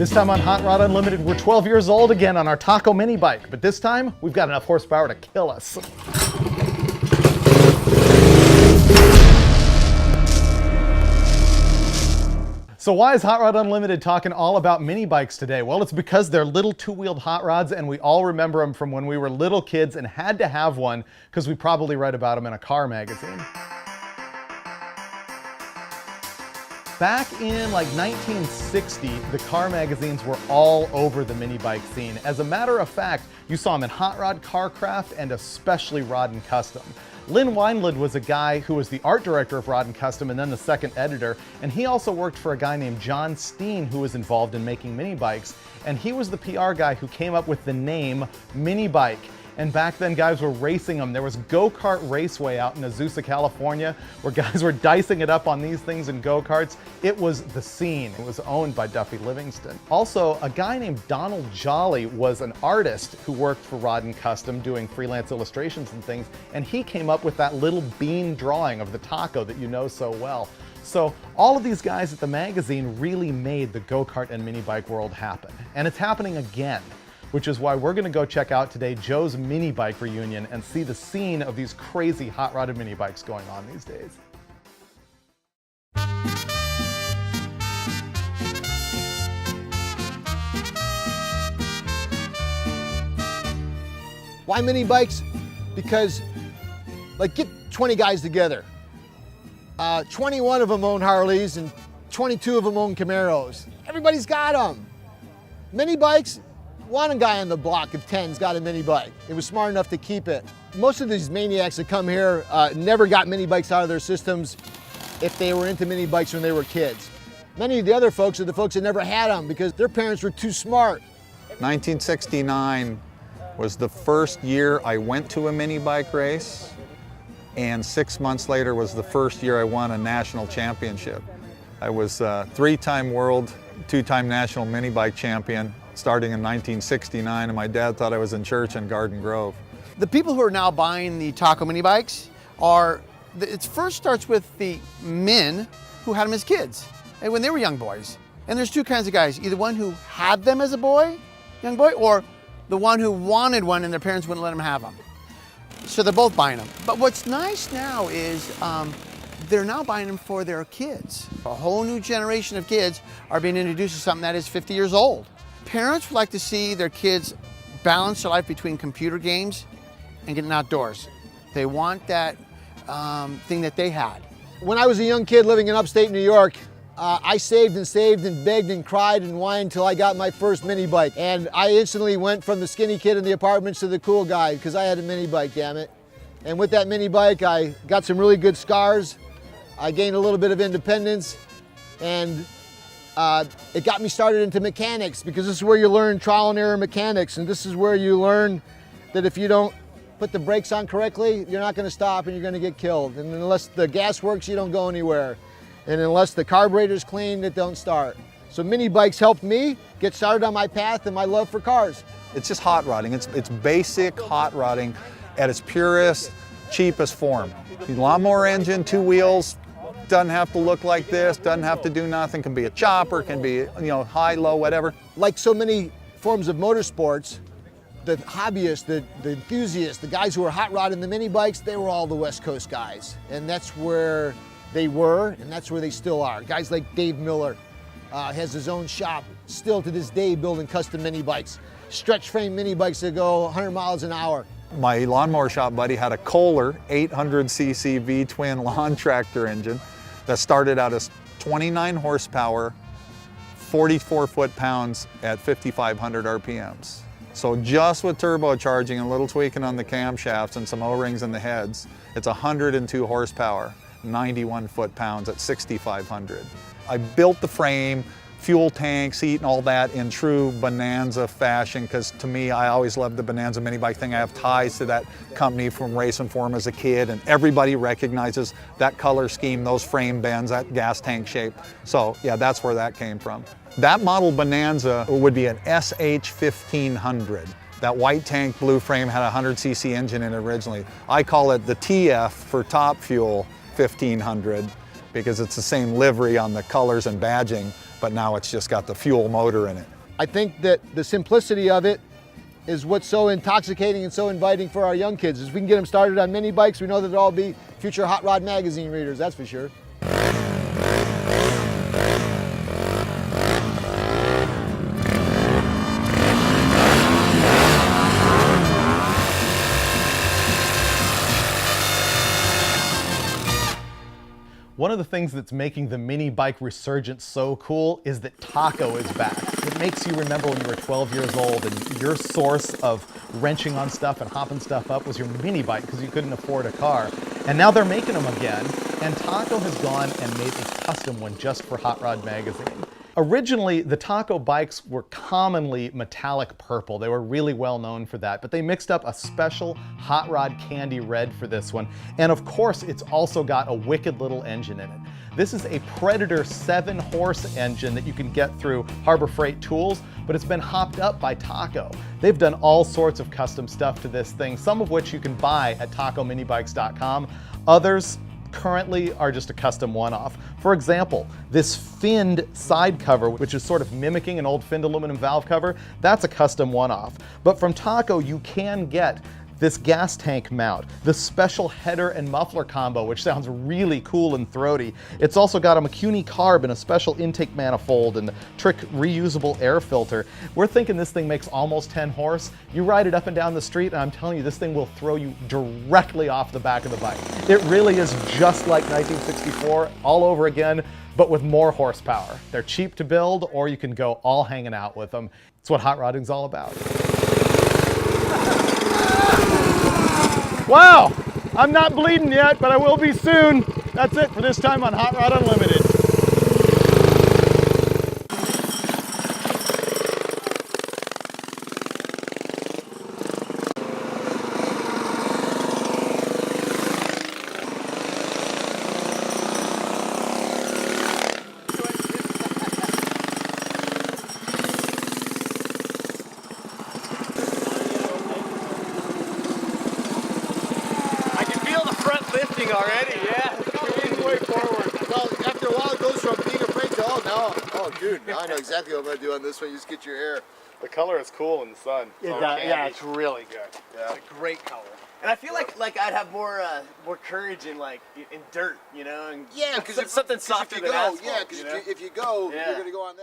This time on Hot Rod Unlimited, we're 12 years old again on our Taco mini bike, but this time we've got enough horsepower to kill us. So why is Hot Rod Unlimited talking all about mini bikes today? Well, it's because they're little two-wheeled hot rods, and we all remember them from when we were little kids and had to have one because we probably read about them in a car magazine. Back in like 1960, the car magazines were all over the mini bike scene. As a matter of fact, you saw them in Hot Rod, Carcraft, and especially Rod and Custom. Lynn Wineland was a guy who was the art director of Rod and Custom and then the second editor, and he also worked for a guy named John Steen who was involved in making mini bikes, and he was the PR guy who came up with the name mini bike. And back then guys were racing them. There was Go-Kart Raceway out in Azusa, California, where guys were dicing it up on these things in go-karts. It was the scene. It was owned by Duffy Livingston. Also, a guy named Donald Jolly was an artist who worked for Rod and Custom doing freelance illustrations and things, and he came up with that little bean drawing of the taco that you know so well. So all of these guys at the magazine really made the go-kart and mini bike world happen. And it's happening again, which is why we're gonna go check out today Joe's mini bike reunion and see the scene of these crazy hot rodded mini bikes going on these days. Why mini bikes? Because, like, get 20 guys together. 21 of them own Harleys and 22 of them own Camaros. Everybody's got them. Mini bikes, one guy on the block of 10's got a mini bike. He was smart enough to keep it. Most of these maniacs that come here never got mini bikes out of their systems if they were into mini bikes when they were kids. Many of the other folks are the folks that never had them because their parents were too smart. 1969 was the first year I went to a mini bike race, and 6 months later was the first year I won a national championship. I was a three-time world, two-time national mini bike champion, starting in 1969, and my dad thought I was in church in Garden Grove. The people who are now buying the Taco mini bikes it first starts with the men who had them as kids, and when they were young boys. And there's two kinds of guys, either one who had them as a young boy, or the one who wanted one and their parents wouldn't let them have them. So they're both buying them. But what's nice now is they're now buying them for their kids. A whole new generation of kids are being introduced to something that is 50 years old. Parents would like to see their kids balance their life between computer games and getting outdoors. They want that thing that they had. When I was a young kid living in upstate New York, I saved and begged and cried and whined until I got my first mini bike. And I instantly went from the skinny kid in the apartments to the cool guy because I had a mini bike, damn it. And with that mini bike, I got some really good scars. I gained a little bit of independence, and it got me started into mechanics, because this is where you learn trial and error mechanics, and this is where you learn that if you don't put the brakes on correctly, you're not going to stop and you're going to get killed. And unless the gas works, you don't go anywhere. And unless the carburetor's clean, it don't start. So mini bikes helped me get started on my path and my love for cars. It's just hot rodding. It's basic hot rodding at its purest, cheapest form. The lawnmower engine, two wheels, doesn't have to look like this, doesn't have to do nothing, can be a chopper, can be, high, low, whatever. Like so many forms of motorsports, the hobbyists, the enthusiasts, the guys who were hot rodding the mini bikes, they were all the West Coast guys. And that's where they were, and that's where they still are. Guys like Dave Miller has his own shop, still to this day building custom mini bikes, stretch frame mini bikes that go 100 miles an hour. My lawnmower shop buddy had a Kohler 800cc V-twin lawn tractor engine that started out as 29 horsepower, 44 foot-pounds at 5,500 RPMs. So just with turbocharging and a little tweaking on the camshafts and some O-rings in the heads, it's 102 horsepower, 91 foot-pounds at 6,500. I built the frame, fuel tank, seat, and all that in true Bonanza fashion, because to me, I always loved the Bonanza mini bike thing. I have ties to that company from racing for them as a kid, and everybody recognizes that color scheme, those frame bends, that gas tank shape. So yeah, that's where that came from. That model Bonanza would be an SH 1500. That white tank blue frame had a 100cc engine in it originally. I call it the TF for Top Fuel 1500 because it's the same livery on the colors and badging, but now it's just got the fuel motor in it. I think that the simplicity of it is what's so intoxicating and so inviting for our young kids. If we can get them started on mini bikes, we know that they'll all be future Hot Rod magazine readers, that's for sure. One of the things that's making the mini bike resurgence so cool is that taco is back. It makes you remember when you were 12 years old and your source of wrenching on stuff and hopping stuff up was your mini bike because you couldn't afford a car. And now they're making them again, and Taco has gone and made a custom one just for Hot Rod magazine. Originally, the Taco bikes were commonly metallic purple. They were really well known for that, but they mixed up a special Hot Rod candy red for this one. And of course, it's also got a wicked little engine in it. This is a Predator 7-horse engine that you can get through Harbor Freight Tools, but it's been hopped up by Taco. They've done all sorts of custom stuff to this thing, some of which you can buy at tacominibikes.com. Others currently are just a custom one-off. For example, this finned side cover, which is sort of mimicking an old finned aluminum valve cover, that's a custom one-off. But from Taco, you can get this gas tank mount, the special header and muffler combo, which sounds really cool and throaty. It's also got a McCuney carb and a special intake manifold and a trick reusable air filter. We're thinking this thing makes almost 10 horse. You ride it up and down the street, and I'm telling you, this thing will throw you directly off the back of the bike. It really is just like 1964 all over again, but with more horsepower. They're cheap to build, or you can go all hanging out with them. It's what hot rodding's all about. Wow, I'm not bleeding yet, but I will be soon. That's it for this time on Hot Rod Unlimited. Already, yeah. It's way forward. Well, after a while it goes from being afraid to, oh dude, now I know exactly what I'm going to do on this one. You just get your hair. The color is cool in the sun. Yeah, it's really good. Yeah. It's a great color. And I feel like I'd have more courage in in dirt, you know. And Yeah, because something softer than asphalt. Yeah, because if you go, you're going to go on that.